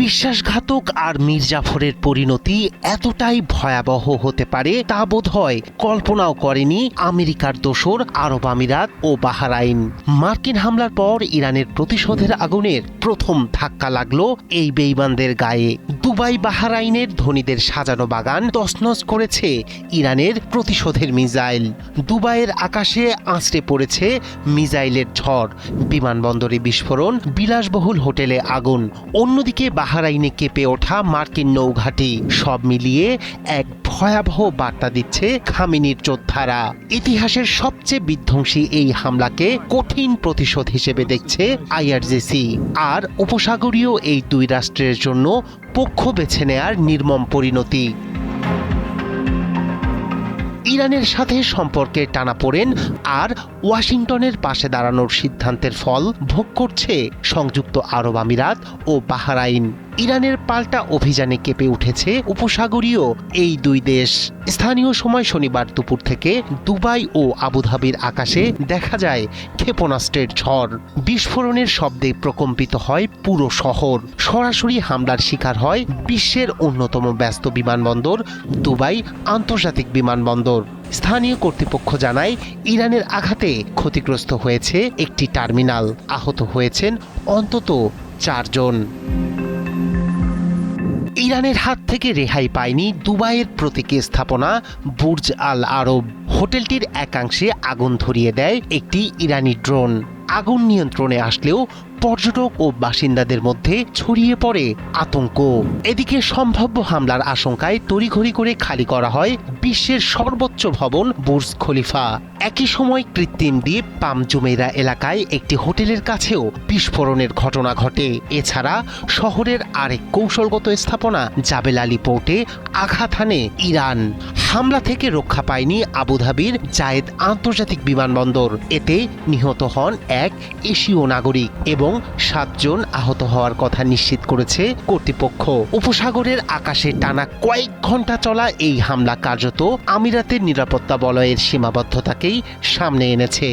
বিশ্বাসঘাতক আর মীর জাফরের পরিণতি এতটাই ভয়াবহ হতে পারে তা বোধহয় কল্পনাও করেনি আমেরিকার দোসর আরব আমিরাত ও বাহরাইন। মার্কিন হামলার পর ইরানের প্রতিশোধের আগুনের প্রথম ধাক্কা লাগলো এই বেঈমানদের গায়ে। দুবাই বাহরাইনের ধনীদের সাজানো বাগান তছনছ করেছে ইরানের প্রতিশোধের মিসাইল। দুবাইয়ের আকাশে আঁচড়ে পড়েছে মিসাইলের ঝড়, বিমানবন্দরে বিস্ফোরণ, বিলাসবহুল হোটেলে আগুন। অন্যদিকে বাহরাইনে কেঁপে ওঠা মার্কিন নৌঘাঁটি। সব মিলিয়ে এক ভয়াবহ বার্তা দিচ্ছে খামেনির যোদ্ধারা। ইতিহাসের সবচেয়ে বিধ্বংসী এই হামলাকে কঠিন প্রতিশোধ হিসেবে দেখছে আইআরজিসি। আর উপসাগরীয় এই দুই রাষ্ট্রের জন্য পক্ষ বেছে নেয়ার নির্মম পরিণতি। ইরানের সাথে সম্পর্কে টানাপোড়েন আর ওয়াশিংটনের পাশে দাঁড়ানোর সিদ্ধান্তের ফল ভোগ করছে সংযুক্ত আরব আমিরাত ও বাহরাইন। ইরানের পাল্টা অভিযানে কেঁপে উঠেছে উপসাগরীয় এই দুই দেশ। স্থানীয় সময় শনিবার দুপুর থেকে দুবাই ও আবুধাবির আকাশে দেখা যায় ক্ষেপণাস্ত্রের ঝড়। বিস্ফোরণের শব্দে প্রকম্পিত হয় পুরো শহর। সরাসরি হামলার শিকার হয় বিশ্বের অন্যতম ব্যস্ত বিমানবন্দর দুবাই আন্তর্জাতিক বিমানবন্দর। স্থানীয় কর্তৃপক্ষ জানায় ইরানের আঘাতে ক্ষতিগ্রস্ত হয়েছে একটি টার্মিনাল। আহত হয়েছেন অন্তত 4 জন। ইরানের হাত থেকে রেহাই পায়নি দুবাইয়ের প্রতীকী স্থাপনা বুর্জ আল আরব। হোটেলটির একাংশে আগুন ধরিয়ে দেয় একটি ইরানি ড্রোন। আগুন নিয়ন্ত্রণে আসলেও পর্যটক ও বাসিন্দাদের মধ্যে ছড়িয়ে পড়ে আতঙ্ক। এদিকে সম্ভাব্য হামলার আশঙ্কায় তড়িঘড়ি করে খালি করা হয় বিশ্বের সর্বোচ্চ ভবন বুর্জ খলিফা। একই সময় কৃত্রিম দ্বীপ পাম জুমেইরা এলাকায় একটি হোটেলের কাছেও বিস্ফোরণের ঘটনা ঘটে। এছাড়া শহরের আরেক কৌশলগত স্থাপনা জাবেল আলী পোর্টে আঘাত হানে ইরান। হামলা থেকে রক্ষা পায়নি আবুধাবির জায়েদ আন্তর্জাতিক বিমানবন্দর। এতে নিহত হন এক এশীয় নাগরিক এবং 7 জন আহত হওয়ার কথা নিশ্চিত করেছে কর্তৃপক্ষ। উপসাগরের আকাশে টানা কয়েক ঘন্টা চলা এই হামলা কার্যত আমিরাতের নিরাপত্তা বলয়ের সীমাবদ্ধতাকেই সামনে এনেছে।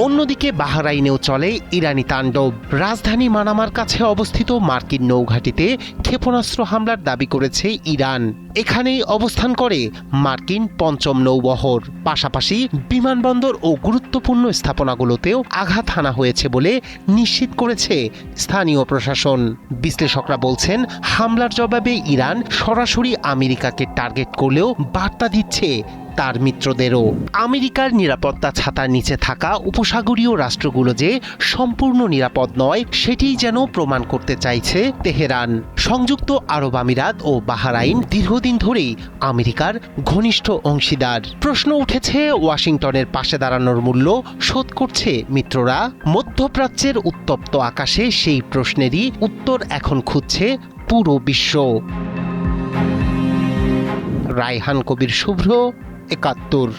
অন্যদিকে বাহরাইনেও চলে ইরানি তাণ্ডব। রাজধানী মানামার কাছে অবস্থিত মার্কিন নৌঘাঁটিতে ক্ষেপণাস্ত্র হামলার দাবি করেছে ইরান। এখানেই অবস্থান করে মার্কিন 5ম নৌবহর। পাশাপাশি বিমানবন্দর ও গুরুত্বপূর্ণ স্থাপনাগুলোতেও আঘাত হানা হয়েছে বলে নিশ্চিত করেছে স্থানীয় প্রশাসন। বিশ্লেষকরা বলছেন, হামলার জবাবে ইরান সরাসরি আমেরিকাকে টার্গেট করলেও বার্তা দিচ্ছে তার মিত্রদেরও। আমেরিকার নিরাপত্তা ছাতার নিচে থাকা উপসাগরীয় রাষ্ট্রগুলো যে সম্পূর্ণ নিরাপদ নয় সেটিই যেন প্রমাণ করতে চাইছে তেহরান। সংযুক্ত আরব আমিরাত ও বাহরাইন দীর্ঘদিন ধরেই আমেরিকার ঘনিষ্ঠ অংশীদার। প্রশ্ন উঠেছে, ওয়াশিংটনের পাশে দাঁড়ানোর মূল্য শোধ করছে মিত্ররা। মধ্যপ্রাচ্যের উত্তপ্ত আকাশে সেই প্রশ্নেরই উত্তর এখন খুঁজছে পুরো বিশ্ব। রায়হান কবির, শুভ্র, ৭১।